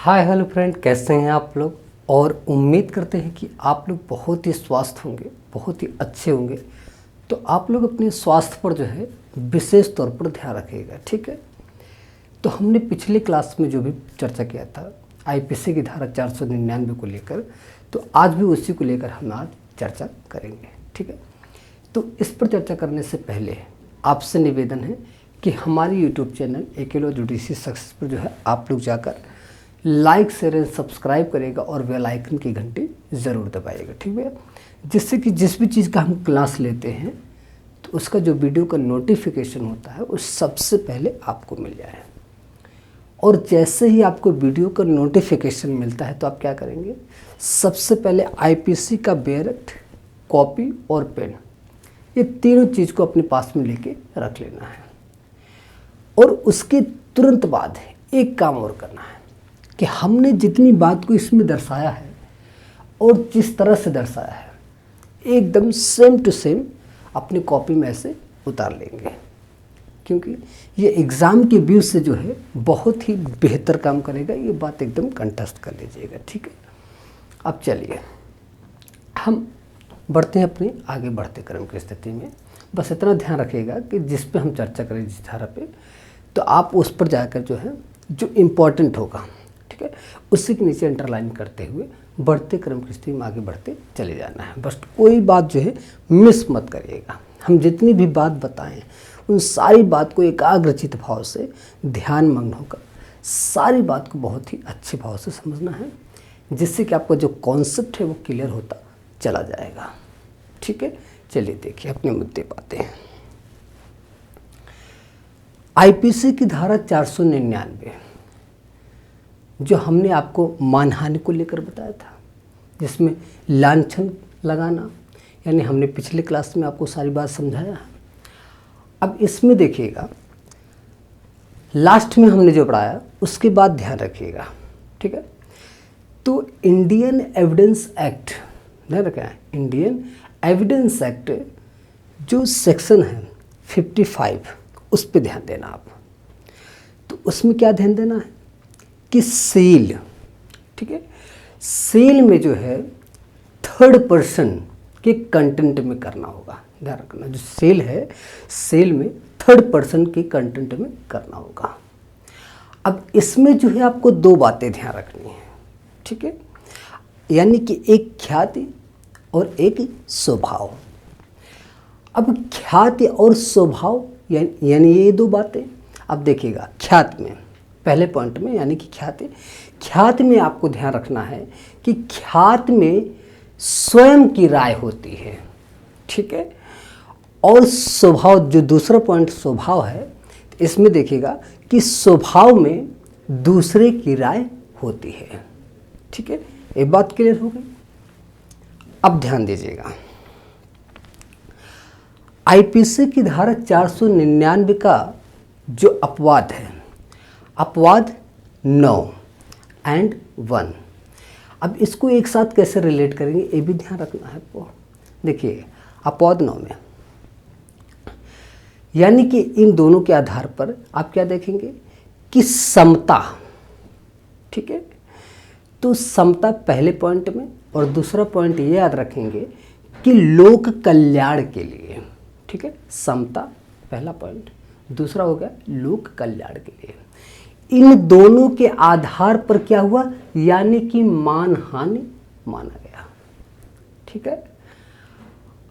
Hi hello friend, कैसे हैं आप लोग। और उम्मीद करते हैं कि आप लोग बहुत ही स्वस्थ होंगे, बहुत ही अच्छे होंगे। तो आप लोग अपने स्वास्थ्य पर जो है विशेष तौर पर ध्यान रखिएगा, ठीक है। तो हमने पिछली क्लास में जो भी चर्चा किया था आईपीसी की धारा 499 को लेकर, तो आज भी उसी को लेकर हम आज चर्चा करेंगे, ठीक है। तो इस पर चर्चा करने से पहले आपसे निवेदन है कि हमारी यूट्यूब चैनल एकेलो जुडिशरी सक्सेस पर जो है आप लोग जाकर लाइक शेयर एंड सब्सक्राइब करेगा और बेल आइकन की घंटी ज़रूर दबाइएगा, ठीक है। जिससे कि जिस भी चीज़ का हम क्लास लेते हैं तो उसका जो वीडियो का नोटिफिकेशन होता है वो सबसे पहले आपको मिल जाए। और जैसे ही आपको वीडियो का नोटिफिकेशन मिलता है तो आप क्या करेंगे, सबसे पहले आईपीसी का बेरट, कॉपी और पेन, ये तीनों चीज़ को अपने पास में लेके रख लेना है। और उसके तुरंत बाद एक काम और करना है कि हमने जितनी बात को इसमें दर्शाया है और जिस तरह से दर्शाया है एकदम सेम टू सेम अपनी कॉपी में ऐसे उतार लेंगे, क्योंकि ये एग्ज़ाम के व्यू से जो है बहुत ही बेहतर काम करेगा। ये बात एकदम कंठस्थ कर लीजिएगा, ठीक है। अब चलिए हम बढ़ते हैं अपने आगे बढ़ते क्रम की स्थिति में। बस इतना ध्यान रखिएगा कि जिस पे हम चर्चा करें जिस धारा पे, तो आप उस पर जाकर जो है जो इम्पोर्टेंट होगा, ठीक है, उसी के नीचे अंडरलाइन करते हुए बढ़ते क्रम की स्थिति में आगे बढ़ते चले जाना है। बस कोई बात जो है मिस मत करिएगा। हम जितनी भी बात बताएं उन सारी बात को एकाग्रचित भाव से ध्यान मग्न होकर सारी बात को बहुत ही अच्छे भाव से समझना है, जिससे कि आपका जो कॉन्सेप्ट है वो क्लियर होता चला जाएगा, ठीक है। चलिए देखिए अपने मुद्दे पाते हैं। आईपीसी की धारा 499 जो हमने आपको मानहानि को लेकर बताया था, जिसमें लांछन लगाना, यानी हमने पिछले क्लास में आपको सारी बात समझाया है। अब इसमें देखिएगा लास्ट में हमने जो पढ़ाया उसके बाद ध्यान रखिएगा, ठीक है। तो इंडियन एविडेंस एक्ट, ध्यान रखें, इंडियन एविडेंस एक्ट जो सेक्शन है 55 उस पर ध्यान देना आप। तो उसमें क्या ध्यान देना है कि सेल, ठीक है, सेल में जो है थर्ड पर्सन के कंटेंट में करना होगा। ध्यान रखना, जो सेल है सेल में थर्ड पर्सन के कंटेंट में करना होगा। अब इसमें जो है आपको दो बातें ध्यान रखनी है, ठीक है, यानी कि एक ख्याति और एक स्वभाव। अब ख्याति और स्वभाव यानी ये दो बातें। अब देखिएगा ख्याति में, पहले पॉइंट में, यानी कि ख्याति में आपको ध्यान रखना है कि ख्याति में स्वयं की राय होती है, ठीक है। और स्वभाव, जो दूसरा पॉइंट स्वभाव है, इसमें देखिएगा कि स्वभाव में दूसरे की राय होती है, ठीक है। एक बात क्लियर हो गई। अब ध्यान दीजिएगा, आईपीसी की धारा 499 का जो अपवाद है, अपवाद 9 एंड 1, अब इसको एक साथ कैसे रिलेट करेंगे ये भी ध्यान रखना है आपको। देखिए अपवाद 9 में, यानी कि इन दोनों के आधार पर आप क्या देखेंगे कि समता, ठीक है। तो समता पहले पॉइंट में, और दूसरा पॉइंट ये याद रखेंगे कि लोक कल्याण के लिए, ठीक है, समता पहला पॉइंट, दूसरा हो गया लोक कल्याण के लिए। इन दोनों के आधार पर क्या हुआ, यानी कि मानहानि माना गया, ठीक है।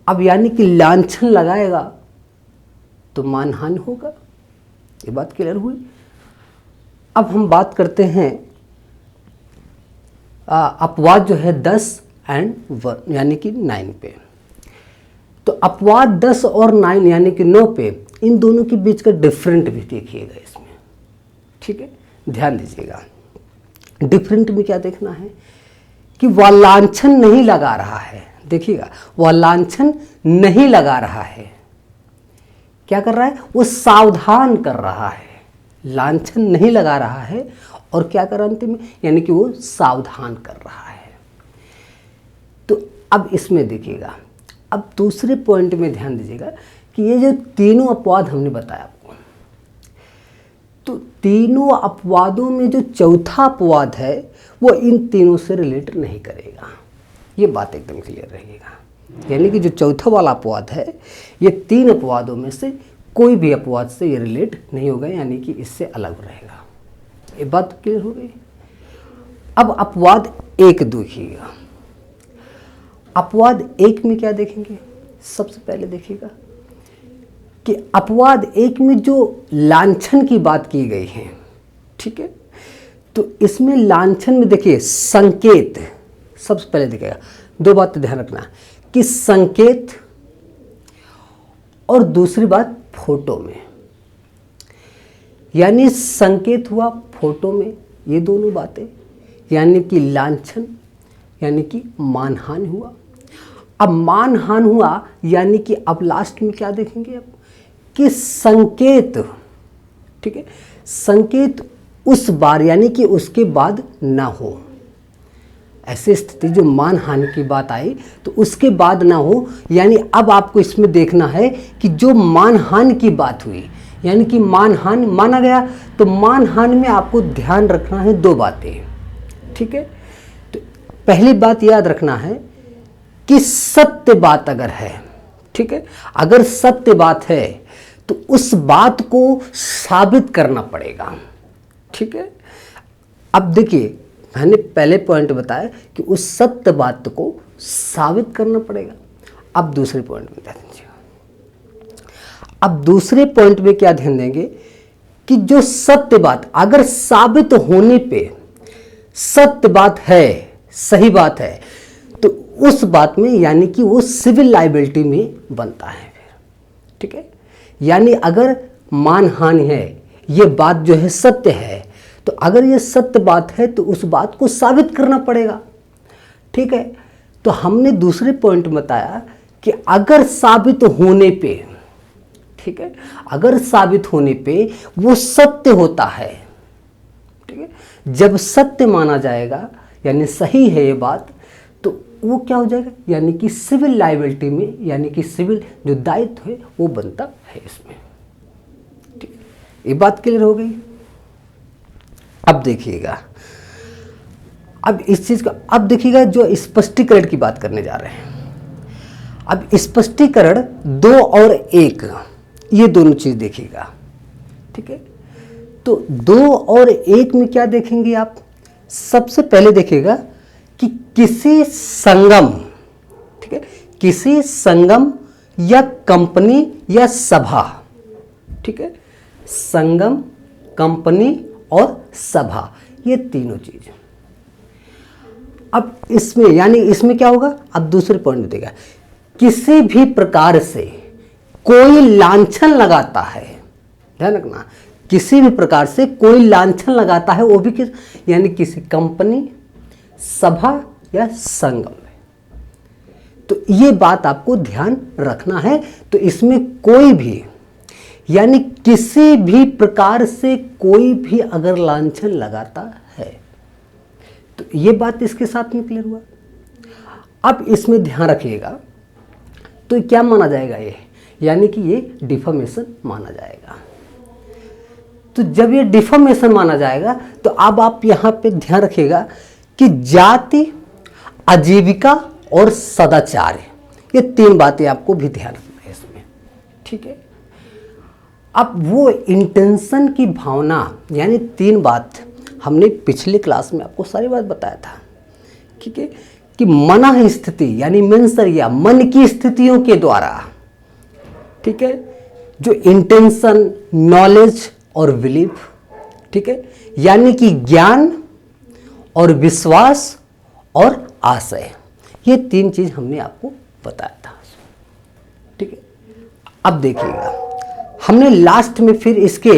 अब यानी कि लांछन लगाएगा तो मानहानि होगा, ये बात क्लियर हुई। अब हम बात करते हैं अपवाद जो है 10 एंड 1 यानी कि 9 पे। तो अपवाद 10 और 9 यानी कि 9 पे, इन दोनों के बीच का डिफरेंट भी देखिएगा इसमें, ठीक है, ध्यान दीजिएगा। डिफरेंट में क्या देखना है कि वह लांछन नहीं लगा रहा है, देखिएगा वह लांछन नहीं लगा रहा है, क्या कर रहा है, वो सावधान कर रहा है। लांछन नहीं लगा रहा है और क्या कर रहा है अंतिम में, यानी कि वो सावधान कर रहा है। तो अब इसमें देखिएगा, अब दूसरे पॉइंट में ध्यान दीजिएगा कि ये जो तीनों अपवाद हमने बताया आपको, तो तीनों अपवादों में जो चौथा अपवाद है वो इन तीनों से रिलेट नहीं करेगा। ये बात एकदम क्लियर रहेगा। यानी कि जो चौथा वाला अपवाद है ये तीन अपवादों में से कोई भी अपवाद से ये रिलेट नहीं होगा, यानी कि इससे अलग रहेगा। ये बात क्लियर हो गई। अब अपवाद एक देखिएगा। अपवाद एक में क्या देखेंगे? सबसे पहले देखिएगा कि अपवाद एक में जो लांछन की बात की गई है, ठीक है, तो इसमें लांछन में देखिए संकेत। सबसे पहले देखिएगा दो बातें ध्यान रखना कि संकेत और दूसरी बात फोटो में, यानी संकेत हुआ फोटो में, ये दोनों बातें, यानी कि लांछन यानी कि मानहानि हुआ। अब मानहानि हुआ यानी कि अब लास्ट में क्या देखेंगे अब कि संकेत, ठीक है, संकेत उस बार यानी कि उसके बाद ना हो। ऐसी स्थिति जो मानहानि की बात आई तो उसके बाद ना हो, यानी अब आपको इसमें देखना है कि जो मानहानि की बात हुई यानी कि मानहानि माना गया, तो मानहानि में आपको ध्यान रखना है दो बातें, ठीक है। तो पहली बात याद रखना है कि सत्य बात अगर है, ठीक है, अगर सत्य बात है तो उस बात को साबित करना पड़ेगा, ठीक है। अब देखिए मैंने पहले पॉइंट बताया कि उस सत्य बात को साबित करना पड़ेगा। अब दूसरे पॉइंट में ध्यान दीजिएगा। अब दूसरे पॉइंट में क्या ध्यान देंगे कि जो सत्य बात अगर साबित होने पे सत्य बात है, सही बात है, तो उस बात में यानी कि वो सिविल लायबिलिटी में बनता है, ठीक है। यानी अगर मानहानि है, ये बात जो है सत्य है, तो अगर ये सत्य बात है तो उस बात को साबित करना पड़ेगा, ठीक है। तो हमने दूसरे पॉइंट में बताया कि अगर साबित होने पे, ठीक है, अगर साबित होने पे वो सत्य होता है, ठीक है, जब सत्य माना जाएगा यानी सही है ये बात, तो वो क्या हो जाएगा यानी कि सिविल लायबिलिटी में, यानी कि सिविल जो दायित्व है वो बनता है इसमें, ठीक है। ये बात क्लियर हो गई। अब देखिएगा, अब इस चीज का अब देखिएगा जो स्पष्टीकरण की बात करने जा रहे हैं। अब स्पष्टीकरण 2 और 1 ये दोनों चीज देखिएगा, ठीक है। तो 2 और 1 में क्या देखेंगे आप? सबसे पहले देखिएगा कि किसी संगम, ठीक है, किसी संगम या कंपनी या सभा, ठीक है, संगम, कंपनी और सभा, ये तीनों चीज। अब इसमें यानी इसमें क्या होगा? अब दूसरे पॉइंट में देगा किसी भी प्रकार से कोई लांछन लगाता है, ध्यान रखना, किसी भी प्रकार से कोई लांछन लगाता है, वो भी किस यानी किसी कंपनी, सभा या संगम में। तो ये बात आपको ध्यान रखना है। तो इसमें कोई भी यानी किसी भी प्रकार से कोई भी अगर लांछन लगाता है, तो ये बात इसके साथ में क्लियर हुआ। अब इसमें ध्यान रखिएगा, तो क्या माना जाएगा ये, यानी कि ये डिफॉर्मेशन माना जाएगा। तो जब ये डिफॉर्मेशन माना जाएगा तो अब आप यहां पे ध्यान रखिएगा कि जाति, आजीविका और सदाचार, ये तीन बातें आपको भी ध्यान रखना है इसमें, ठीक है। अब वो इंटेंशन की भावना यानी तीन बात हमने पिछले क्लास में आपको सारी बात बताया था, ठीक है, कि मन स्थिति यानी मनसरिया, मन की स्थितियों के द्वारा, ठीक है, जो इंटेंशन, नॉलेज और बिलीफ, ठीक है, यानी कि ज्ञान और विश्वास और आशय, ये तीन चीज हमने आपको बताया था, ठीक है। अब देखिएगा हमने लास्ट में फिर इसके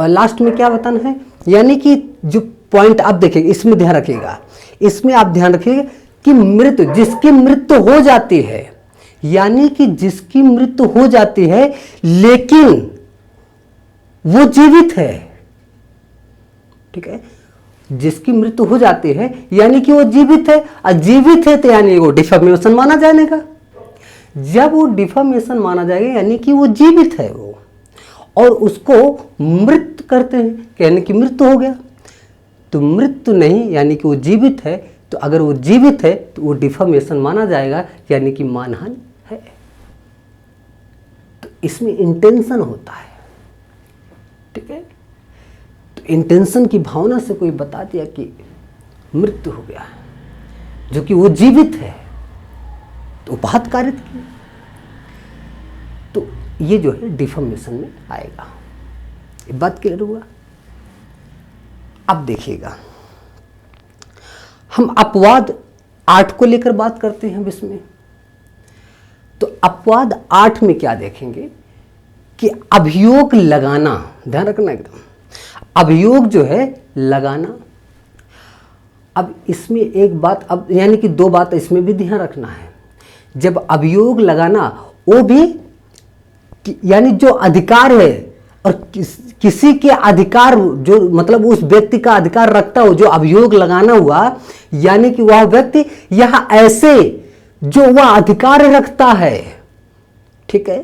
लास्ट में क्या बताना है, यानी कि जो पॉइंट आप देखिएगा इसमें ध्यान रखिएगा, इसमें आप ध्यान रखिएगा कि मृत्यु, जिसकी मृत्यु हो जाती है, यानी कि जिसकी मृत्यु हो जाती है लेकिन वो जीवित है, ठीक है, जिसकी मृत्यु हो जाती है यानी कि वो जीवित है, अजीवित है, तो यानी वो डिफॉर्मेशन माना जाएगा। जब वो डिफॉर्मेशन माना जाएगा यानी कि वो जीवित है वो, और उसको मृत करते हैं, यानी कि मृत्यु हो गया। तो मृत्यु नहीं, यानी कि वो जीवित है, तो अगर वो जीवित है तो वो डिफॉर्मेशन माना जाएगा, यानी कि मानहानि है। तो इसमें इंटेंशन होता है, ठीक है। तो इंटेंशन की भावना से कोई बता दिया कि मृत्यु हो गया, जो कि वो जीवित है, तो उपहात कारित की, तो ये जो है डिफॉर्मेशन में आएगा। ये बात क्लियर हुआ। अब देखिएगा, हम अपवाद 8 को लेकर बात करते हैं अब इसमें। तो अपवाद 8 में क्या देखेंगे कि अभियोग लगाना, ध्यान रखना एकदम, अभियोग जो है लगाना। अब इसमें एक बात, अब यानी कि 2 बात इसमें भी ध्यान रखना है। जब अभियोग लगाना, वो भी यानी जो अधिकार है और किसी के अधिकार, जो मतलब उस व्यक्ति का अधिकार रखता हो, जो अभियोग लगाना हुआ, यानी कि वह व्यक्ति यह ऐसे जो वह अधिकार रखता है, ठीक है।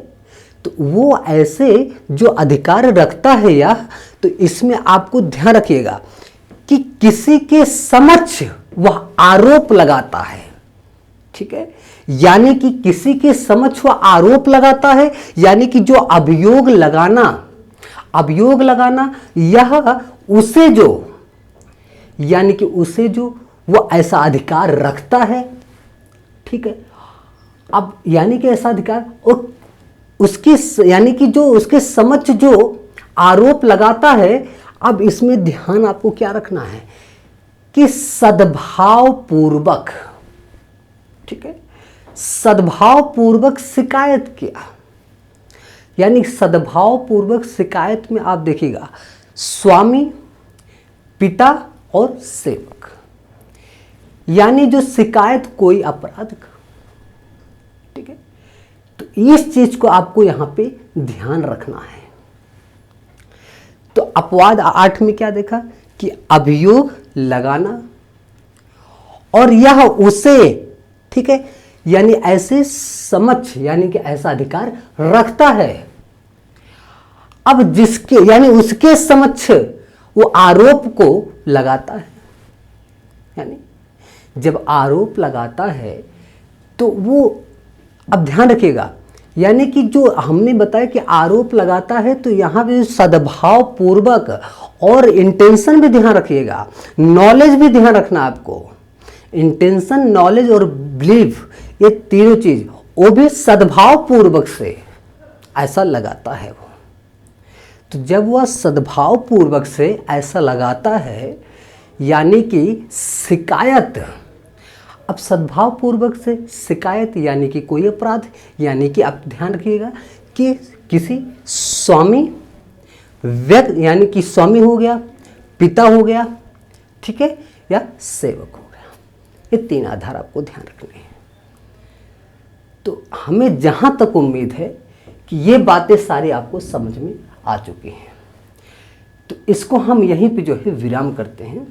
तो वो ऐसे जो अधिकार रखता है यह, तो इसमें आपको ध्यान रखिएगा कि किसी के समक्ष वह आरोप लगाता है, ठीक है। यानी कि किसी के समक्ष वह आरोप लगाता है, यानी कि जो अभियोग लगाना यह उसे जो, यानी कि उसे जो वो ऐसा अधिकार रखता है, ठीक है। अब यानी कि ऐसा अधिकार, और उसकी यानी कि जो उसके समक्ष जो आरोप लगाता है। अब इसमें ध्यान आपको क्या रखना है कि सद्भाव पूर्वक, ठीक है, सद्भाव पूर्वक शिकायत किया, यानी सद्भाव पूर्वक शिकायत में आप देखिएगा स्वामी, पिता और सेवक, यानी जो शिकायत कोई अपराध का, ठीक है। तो इस चीज को आपको यहां पे ध्यान रखना है। तो अपवाद 8 में क्या देखा कि अभियोग लगाना, और यह उसे, ठीक है, यानी ऐसे समक्ष, यानी कि ऐसा अधिकार रखता है। अब जिसके यानी उसके समक्ष वो आरोप को लगाता है, यानी जब आरोप लगाता है तो वो, अब ध्यान रखिएगा, यानी कि जो हमने बताया कि आरोप लगाता है, तो यहाँ पे सद्भाव पूर्वक, और इंटेंशन भी ध्यान रखिएगा, नॉलेज भी ध्यान रखना आपको। इंटेंशन, नॉलेज और बिलीफ, ये तीनों चीज वो भी सद्भाव पूर्वक से ऐसा लगाता है वो। तो जब वह सद्भाव पूर्वक से ऐसा लगाता है, यानी कि शिकायत, अब सद्भाव पूर्वक से शिकायत यानी कि कोई अपराध, यानी कि आप ध्यान रखिएगा कि किसी स्वामी व्यक्ति, यानी कि स्वामी हो गया, पिता हो गया, ठीक है, या सेवक हो गया। ये 3 आधार आपको ध्यान रखने हैं। तो हमें जहां तक उम्मीद है कि ये बातें सारी आपको समझ में आ चुकी हैं, तो इसको हम यहीं पे जो है विराम करते हैं,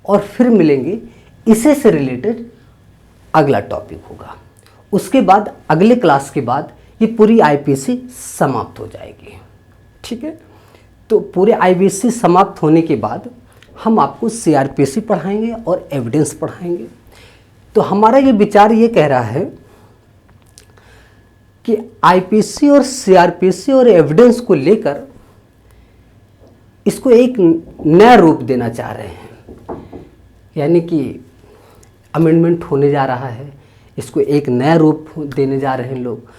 और फिर मिलेंगे इसे से रिलेटेड अगला टॉपिक होगा। उसके बाद अगले क्लास के बाद ये पूरी आईपीसी समाप्त हो जाएगी, ठीक है। तो पूरे आईपीसी समाप्त होने के बाद हम आपको सीआरपीसी पढ़ाएंगे और एविडेंस पढ़ाएंगे। तो हमारा ये विचार ये कह रहा है कि आईपीसी और सीआरपीसी और एविडेंस को लेकर इसको एक नया रूप देना चाह रहे हैं, यानी कि अमेंडमेंट होने जा रहा है, इसको एक नया रूप देने जा रहे हैं लोग।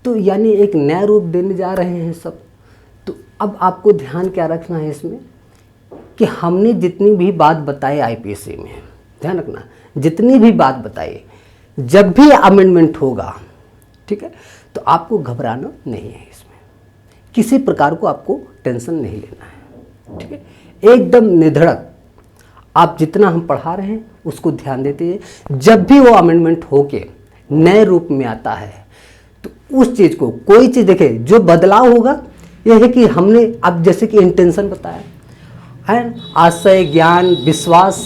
तो यानी एक नया रूप देने जा रहे हैं सब। तो अब आपको ध्यान क्या रखना है इसमें कि हमने जितनी भी बात बताई आईपीसी में, ध्यान रखना, जितनी भी बात बताई, जब भी अमेंडमेंट होगा, ठीक है, तो आपको घबराना नहीं है इसमें, किसी प्रकार को आपको टेंशन नहीं लेना है, ठीक है। एकदम निधड़क आप जितना हम पढ़ा रहे हैं उसको ध्यान देते हैं। जब भी वो अमेंडमेंट होके नए रूप में आता है, तो उस चीज़ को, कोई चीज़ देखे जो बदलाव होगा, यह है कि हमने अब जैसे कि इंटेंशन बताया है, आशय, ज्ञान, विश्वास,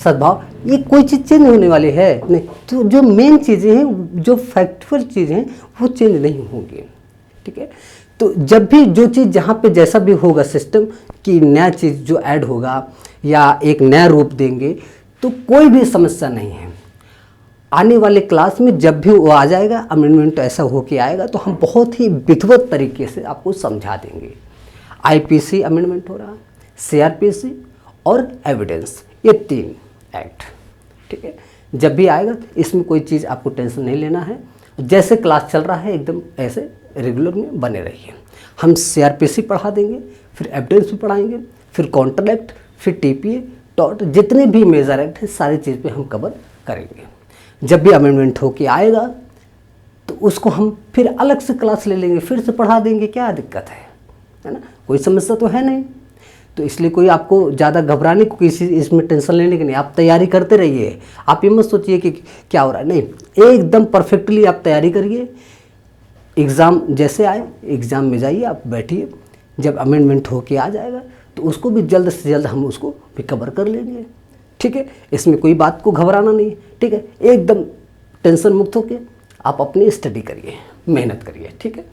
सद्भाव, ये कोई चीज़ चेंज होने वाली है नहीं। तो जो मेन चीज़ें हैं, जो फैक्चुअल चीज़ें हैं, वो चेंज नहीं होंगी, ठीक है। तो जब भी जो चीज़ जहाँ पे जैसा भी होगा सिस्टम कि नया चीज़ जो ऐड होगा या एक नया रूप देंगे तो कोई भी समस्या नहीं है। आने वाले क्लास में जब भी वो आ जाएगा, अमेंडमेंट ऐसा हो के आएगा तो हम बहुत ही विधिवत तरीके से आपको समझा देंगे। आईपीसी अमेंडमेंट हो रहा है, सीआरपीसी और एविडेंस, ये 3 एक्ट, ठीक है। जब भी आएगा इसमें कोई चीज़ आपको टेंशन नहीं लेना है। जैसे क्लास चल रहा है एकदम ऐसे रेगुलर में बने रहिए। हम सीआरपीसी पढ़ा देंगे, फिर एविडेंस भी पढ़ाएंगे, फिर काउंटर एक्ट, फिर टीपीए, टॉट, जितने भी मेजर एक्ट है सारी चीज़ पे हम कवर करेंगे। जब भी अमेंडमेंट होके आएगा तो उसको हम फिर अलग से क्लास ले लेंगे, फिर से पढ़ा देंगे, क्या दिक्कत है ना, कोई समस्या तो है नहीं। तो इसलिए कोई आपको ज़्यादा घबराने को, किसी इसमें टेंशन लेने की नहीं, आप तैयारी करते रहिए। आप ये मत सोचिए कि क्या हो रहा है, नहीं, एकदम परफेक्टली आप तैयारी करिए। एग्ज़ाम जैसे आए एग्ज़ाम में जाइए, आप बैठिए, जब अमेंडमेंट होके आ जाएगा तो उसको भी जल्द से जल्द हम उसको भी कवर कर लेंगे, ठीक है। इसमें कोई बात को घबराना नहीं, ठीक है। एकदम टेंशन मुक्त होके आप अपनी स्टडी करिए, मेहनत करिए, ठीक है।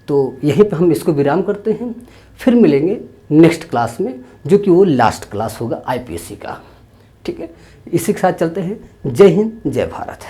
तो यहीं पे हम इसको विराम करते हैं, फिर मिलेंगे नेक्स्ट क्लास में, जो कि वो लास्ट क्लास होगा आईपीसी का, ठीक है। इसी के साथ चलते हैं। जय हिंद, जय भारत।